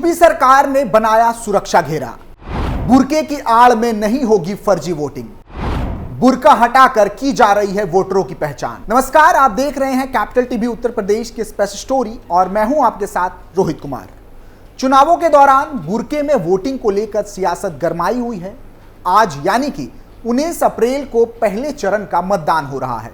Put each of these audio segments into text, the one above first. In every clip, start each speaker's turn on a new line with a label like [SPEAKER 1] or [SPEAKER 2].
[SPEAKER 1] UP सरकार ने बनाया सुरक्षा घेरा। बुर्के की आड़ में नहीं होगी फर्जी वोटिंग। बुर्का हटाकर की जा रही है वोटरों की पहचान। नमस्कार, आप देख रहे हैं कैपिटल टीवी उत्तर प्रदेश की स्पेशल स्टोरी और मैं हूं आपके साथ रोहित कुमार। चुनावों के दौरान बुर्के में वोटिंग को लेकर सियासत गरमाई हुई है। आज यानी कि 19 अप्रैल को पहले चरण का मतदान हो रहा है।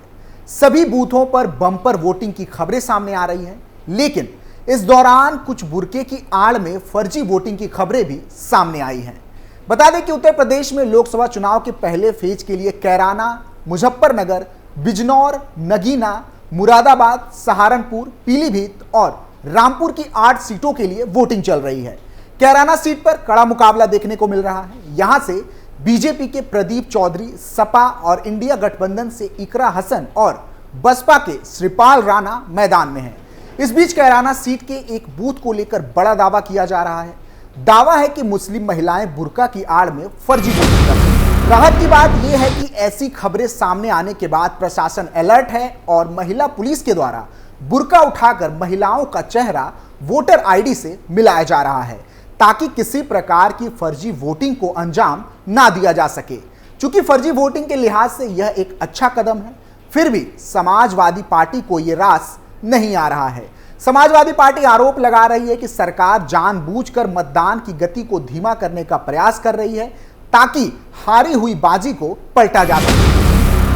[SPEAKER 1] सभी बूथों पर बम्पर वोटिंग की खबरें सामने आ रही हैं, लेकिन इस दौरान कुछ बुर्के की आड़ में फर्जी वोटिंग की खबरें भी सामने आई हैं। बता दें कि उत्तर प्रदेश में लोकसभा चुनाव के पहले फेज के लिए कैराना, मुजफ्फरनगर, बिजनौर, नगीना, मुरादाबाद, सहारनपुर, पीलीभीत और रामपुर की 8 सीटों के लिए वोटिंग चल रही है। कैराना सीट पर कड़ा मुकाबला देखने को मिल रहा है। यहां से बीजेपी के प्रदीप चौधरी, सपा और इंडिया गठबंधन से इकरा हसन और बसपा के श्रीपाल राणा मैदान में हैं। इस बीच कैराना सीट के एक बूथ को लेकर बड़ा दावा किया जा रहा है। दावा है कि मुस्लिम महिलाएं बुर्का की आड़ में फर्जी वोटिंग कर रही हैं। राहत की बात यह है कि ऐसी खबरें सामने आने के बाद प्रशासन अलर्ट है और महिला पुलिस के द्वारा बुर्का उठाकर महिलाओं का चेहरा वोटर आईडी से मिलाया जा रहा है, ताकि किसी प्रकार की फर्जी वोटिंग को अंजाम ना दिया जा सके। चूंकि फर्जी वोटिंग के लिहाज से यह एक अच्छा कदम है, फिर भी समाजवादी पार्टी को यह रास नहीं आ रहा है। समाजवादी पार्टी आरोप लगा रही है कि सरकार जानबूझकर मतदान की गति को धीमा करने का प्रयास कर रही है, ताकि हारी हुई बाजी को पलटा जा सके।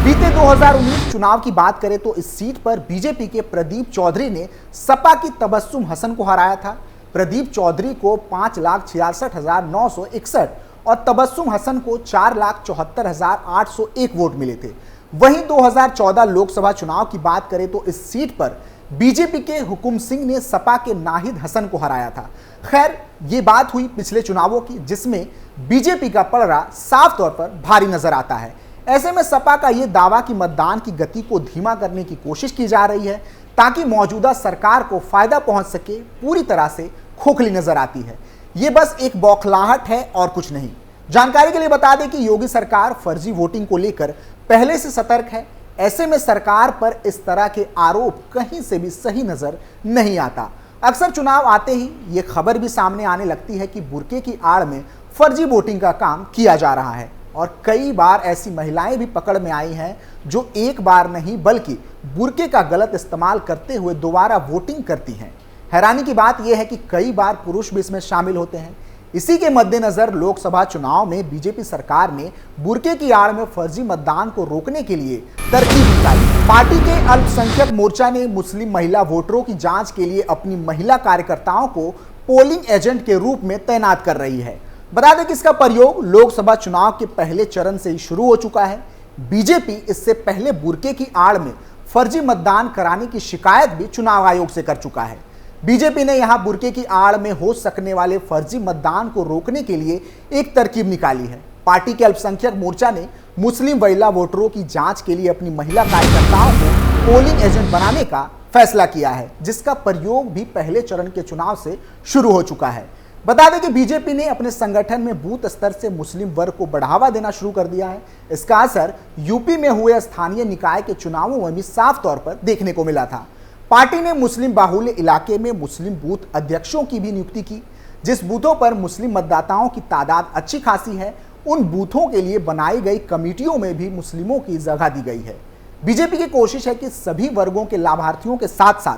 [SPEAKER 1] बीते 2019 चुनाव की बात करें तो इस सीट पर बीजेपी के प्रदीप चौधरी ने सपा की तबस्सुम हसन को हराया था। प्रदीप चौधरी को 5,66,961 और तबस्सुम हसन को 4,74,801 वोट मिले थे। वहीं 2014 लोकसभा चुनाव की बात करें तो इस सीट पर बीजेपी के हुकुम सिंह ने सपा के नाहिद हसन को हराया था। खैर, ये बात हुई पिछले चुनावों की, जिसमें बीजेपी का पलड़ा साफ तौर पर भारी नजर आता है। ऐसे में सपा का यह दावा कि मतदान की गति को धीमा करने की कोशिश की जा रही है, ताकि मौजूदा सरकार को फायदा पहुंच सके, पूरी तरह से खोखली नजर आती है। ये बस एक बौखलाहट है और कुछ नहीं। जानकारी के लिए बता दें कि योगी सरकार फर्जी वोटिंग को लेकर पहले से सतर्क है। ऐसे में सरकार पर इस तरह के आरोप कहीं से भी सही नजर नहीं आता। अक्सर चुनाव आते ही ये खबर भी सामने आने लगती है कि बुर्के की आड़ में फर्जी वोटिंग का काम किया जा रहा है, और कई बार ऐसी महिलाएं भी पकड़ में आई हैं जो एक बार नहीं बल्कि बुर्के का गलत इस्तेमाल करते हुए दोबारा वोटिंग करती हैं। हैरानी की बात यह है कि कई बार पुरुष भी इसमें शामिल होते हैं। इसी के मद्देनजर लोकसभा चुनाव में बीजेपी सरकार ने बुर्के की आड़ में फर्जी मतदान को रोकने के लिए तरकीब निकाली। पार्टी के अल्पसंख्यक मोर्चा ने मुस्लिम महिला वोटरों की जांच के लिए अपनी महिला कार्यकर्ताओं को पोलिंग एजेंट के रूप में तैनात कर रही है। बता दें कि इसका प्रयोग लोकसभा चुनाव के पहले चरण से ही शुरू हो चुका है। बीजेपी इससे पहले बुर्के की आड़ में फर्जी मतदान कराने की शिकायत भी चुनाव आयोग से कर चुका है। बीजेपी ने यहां बुर्के की आड़ में हो सकने वाले फर्जी मतदान को रोकने के लिए एक तरकीब निकाली है। पार्टी के अल्पसंख्यक मोर्चा ने मुस्लिम महिला वोटरों की जांच के लिए अपनी महिला कार्यकर्ताओं को पोलिंग एजेंट बनाने का फैसला किया है, जिसका प्रयोग भी पहले चरण के चुनाव से शुरू हो चुका है। बता दें कि बीजेपी ने अपने संगठन में बूथ स्तर से मुस्लिम वर्ग को बढ़ावा देना शुरू कर दिया है। इसका असर यूपी में हुए स्थानीय निकाय के चुनावों में भी साफ तौर पर देखने को मिला था। पार्टी ने मुस्लिम बाहुल्य इलाके में मुस्लिम बूथ अध्यक्षों की भी नियुक्ति की। जिस बूथों पर मुस्लिम मतदाताओं की तादाद अच्छी खासी है, उन बूथों के लिए बनाई गई कमेटियों में भी मुस्लिमों की जगह दी गई है। बीजेपी की कोशिश है कि सभी वर्गों के लाभार्थियों के साथ साथ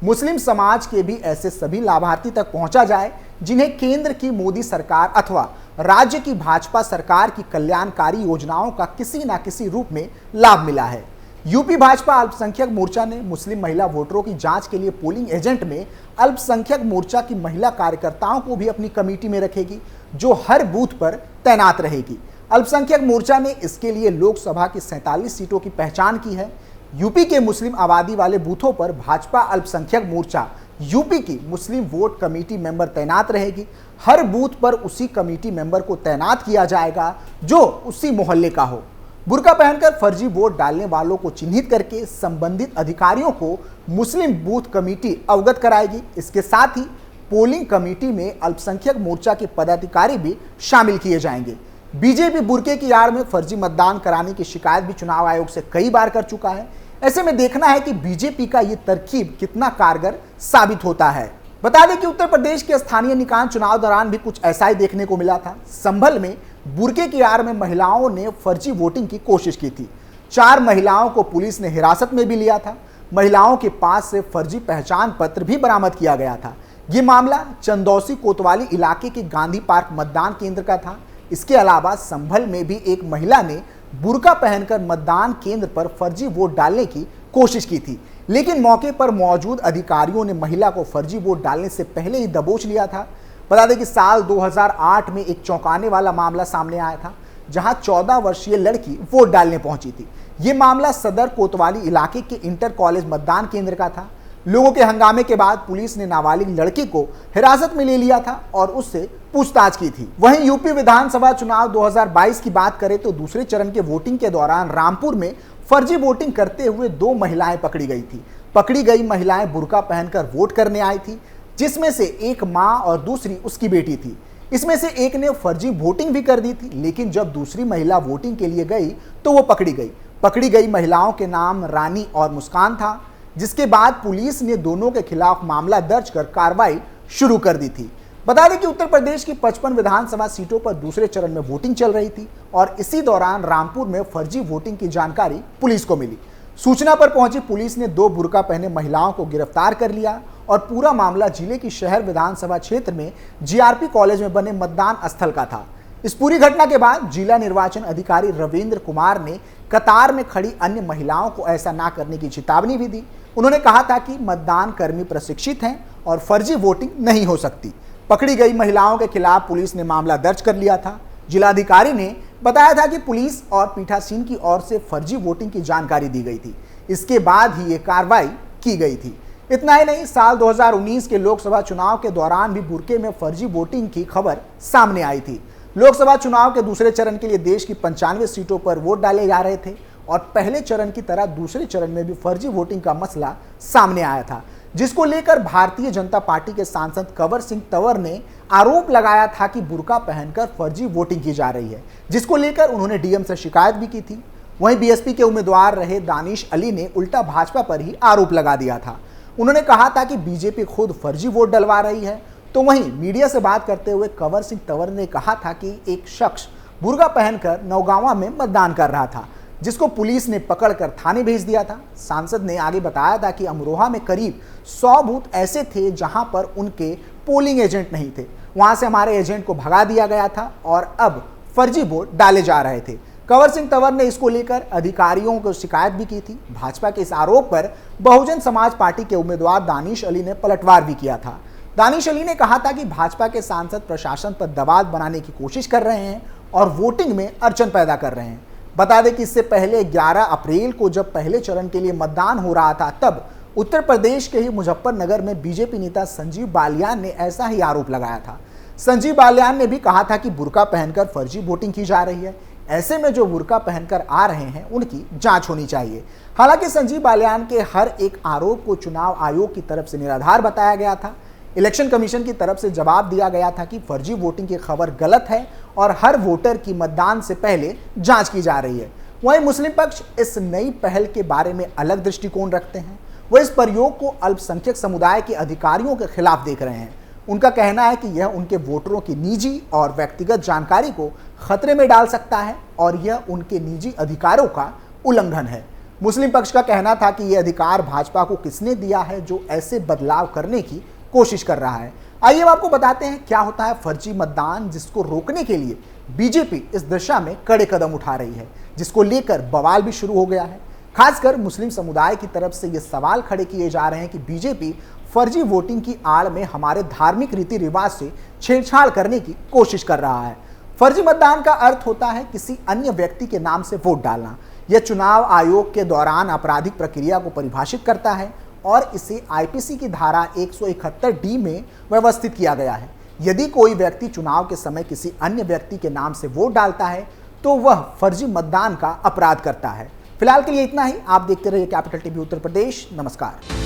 [SPEAKER 1] मुस्लिम समाज के भी ऐसे सभी लाभार्थी तक पहुंचा जाए जिन्हें केंद्र की मोदी सरकार अथवा राज्य की भाजपा सरकार की कल्याणकारी योजनाओं का किसी न किसी रूप में लाभ मिला है। यूपी भाजपा अल्पसंख्यक मोर्चा ने मुस्लिम महिला वोटरों की जांच के लिए पोलिंग एजेंट में अल्पसंख्यक मोर्चा की महिला कार्यकर्ताओं को भी अपनी कमेटी में रखेगी, जो हर बूथ पर तैनात रहेगी। अल्पसंख्यक मोर्चा ने इसके लिए लोकसभा की 47 सीटों की पहचान की है। यूपी के मुस्लिम आबादी वाले बूथों पर भाजपा अल्पसंख्यक मोर्चा यूपी की मुस्लिम वोट कमेटी मेंबर तैनात रहेगी। हर बूथ पर उसी कमेटी मेंबर को तैनात किया जाएगा जो उसी मोहल्ले का हो। बुर्का पहनकर फर्जी वोट डालने वालों को चिन्हित करके संबंधित अधिकारियों को मुस्लिम बूथ कमेटी अवगत कराएगी। इसके साथ ही पोलिंग कमेटी में अल्पसंख्यक मोर्चा के पदाधिकारी भी शामिल किए जाएंगे। बीजेपी बुर्के की आड़ में फर्जी मतदान कराने की शिकायत भी चुनाव आयोग से कई बार कर चुका है। ऐसे में देखना है कि बीजेपी का ये तरकीब कितना कारगर साबित होता है। बता दें कि उत्तर प्रदेश के स्थानीय निकाय चुनाव दौरान भी कुछ ऐसा ही देखने को मिला था। संभल में बुर्के की आड़ में महिलाओं ने फर्जी वोटिंग की कोशिश की थी। 4 महिलाओं को पुलिस ने हिरासत में भी लिया था। महिलाओं के पास से फर्जी पहचान पत्र भी बरामद किया गया था। ये मामला चंदौसी कोतवाली इलाके के गांधी पार्क मतदान केंद्र का था। इसके अलावा संभल में भी एक महिला ने बुर्का पहनकर मतदान केंद्र पर फर्जी वोट डालने की कोशिश की थी, लेकिन मौके पर मौजूद अधिकारियों ने महिला को फर्जी वोट डालने से पहले ही दबोच लिया था। बता दें कि साल 2008 में एक चौंकाने वाला मामला सामने आया था, जहां 14 वर्षीय लड़की वोट डालने पहुंची थी। यह मामला सदर कोतवाली इलाके के इंटर कॉलेज मतदान केंद्र का था। लोगों के हंगामे के बाद पुलिस ने नाबालिग लड़की को हिरासत में ले लिया था और उससे पूछताछ की थी। वहीं यूपी विधानसभा चुनाव 2022 की बात करें तो दूसरे चरण के वोटिंग के दौरान रामपुर में फर्जी वोटिंग करते हुए 2 महिलाएं पकड़ी गई थी। पकड़ी गई महिलाएं बुर्का पहनकर वोट करने आई थी, जिसमें से एक मां और दूसरी उसकी बेटी थी। इसमें से एक ने फर्जी वोटिंग भी कर दी थी, लेकिन जब दूसरी महिला वोटिंग के लिए गई तो वो पकड़ी गई। पकड़ी गई महिलाओं के नाम रानी और मुस्कान था, जिसके बाद पुलिस ने दोनों के खिलाफ मामला दर्ज कर कार्रवाई शुरू कर दी थी। बता दें कि उत्तर प्रदेश की 55 विधानसभा सीटों पर दूसरे चरण में वोटिंग चल रही थी और इसी दौरान रामपुर में फर्जी वोटिंग की जानकारी पुलिस को मिली। सूचना पर पहुंची पुलिस ने 2 बुर्का पहने महिलाओं को गिरफ्तार कर लिया और पूरा मामला जिले की शहर विधानसभा क्षेत्र में जीआरपी कॉलेज में बने मतदान स्थल का था। इस पूरी घटना के बाद जिला निर्वाचन अधिकारी रविंद्र कुमार ने कतार में खड़ी अन्य महिलाओं को ऐसा ना करने की चेतावनी भी दी। उन्होंने कहा था कि मतदान कर्मी प्रशिक्षित हैं और फर्जी वोटिंग नहीं हो सकती। पकड़ी गई महिलाओं के खिलाफ पुलिस ने मामला दर्ज कर लिया था। जिलाधिकारी ने बताया था कि पुलिस और पीठासीन की ओर से फर्जी वोटिंग की जानकारी दी गई थी। इसके बाद ही ये कार्रवाई की गई थी। इतना ही नहीं, साल 2019 के लोकसभा चुनाव के दौरान भी बुर्के में फर्जी वोटिंग की खबर सामने आई थी। लोकसभा चुनाव के दूसरे चरण के लिए देश की 95 सीटों पर वोट डाले जा रहे थे और पहले चरण की तरह दूसरे चरण में भी फर्जी वोटिंग का मसला सामने आया था, जिसको लेकर भारतीय जनता पार्टी के सांसद कंवर सिंह तंवर ने आरोप लगाया था कि बुर्का पहनकर फर्जी वोटिंग की जा रही है, जिसको लेकर उन्होंने डीएम से शिकायत भी की थी। वहीं बीएसपी के उम्मीदवार रहे दानिश अली ने उल्टा भाजपा पर ही आरोप लगा दिया था। उन्होंने कहा था कि बीजेपी खुद फर्जी वोट डलवा रही है। तो वहीं मीडिया से बात करते हुए कंवर सिंह तंवर ने कहा था कि एक शख्स बुर्का पहनकर नौगांवा में मतदान कर रहा था, जिसको पुलिस ने पकड़कर थाने भेज दिया था। सांसद ने आगे बताया था कि अमरोहा में करीब 100 बूथ ऐसे थे जहां पर उनके पोलिंग एजेंट नहीं थे। वहां से हमारे एजेंट को भगा दिया गया था और अब फर्जी वोट डाले जा रहे थे। कंवर सिंह तंवर ने इसको लेकर अधिकारियों को शिकायत भी की थी। भाजपा के इस आरोप पर बहुजन समाज पार्टी के उम्मीदवार दानिश अली ने पलटवार भी किया था। दानिश अली ने कहा था कि भाजपा के सांसद प्रशासन पर दबाव बनाने की कोशिश कर रहे हैं और वोटिंग में अड़चन पैदा कर रहे हैं। बता दें कि इससे पहले 11 अप्रैल को जब पहले चरण के लिए मतदान हो रहा था, तब उत्तर प्रदेश के ही मुजफ्फरनगर में बीजेपी नेता संजीव बालियान ने ऐसा ही आरोप लगाया था। संजीव बालियान ने भी कहा था कि बुर्का पहनकर फर्जी वोटिंग की जा रही है। ऐसे में जो बुर्का पहनकर आ रहे हैं उनकी जांच होनी चाहिए। हालांकि संजीव बालियान के हर एक आरोप को चुनाव आयोग की तरफ से निराधार बताया गया था। इलेक्शन कमीशन की तरफ से जवाब दिया गया था कि फर्जी वोटिंग की खबर गलत है और हर वोटर की मतदान से पहले जांच की जा रही है। वहीं मुस्लिम पक्ष इस नई पहल के बारे में अलग दृष्टिकोण रखते हैं। वह इस प्रयोग को अल्पसंख्यक समुदाय के अधिकारियों के खिलाफ देख रहे हैं। उनका कहना है कि यह उनके वोटरों की निजी और व्यक्तिगत जानकारी को खतरे में डाल सकता है और यह उनके निजी अधिकारों का उल्लंघन है। मुस्लिम पक्ष का कहना था कि यह अधिकार भाजपा को किसने दिया है जो ऐसे बदलाव करने की कोशिश कर रहा है। आइए हम आपको बताते हैं क्या होता है फर्जी मतदान, जिसको रोकने के लिए बीजेपी इस दिशा में कड़े कदम उठा रही है, जिसको लेकर बवाल भी शुरू हो गया है। खासकर मुस्लिम समुदाय की तरफ से ये सवाल खड़े किए जा रहे हैं कि बीजेपी फर्जी वोटिंग की आड़ में हमारे धार्मिक रीति रिवाज से छेड़छाड़ करने की कोशिश कर रहा है। फर्जी मतदान का अर्थ होता है किसी अन्य व्यक्ति के नाम से वोट डालना। यह चुनाव आयोग के दौरान आपराधिक प्रक्रिया को परिभाषित करता है और इसे आईपीसी की धारा 171D में व्यवस्थित किया गया है। यदि कोई व्यक्ति चुनाव के समय किसी अन्य व्यक्ति के नाम से वोट डालता है तो वह फर्जी मतदान का अपराध करता है। फिलहाल के लिए इतना ही। आप देखते रहिए कैपिटल टीवी उत्तर प्रदेश। नमस्कार।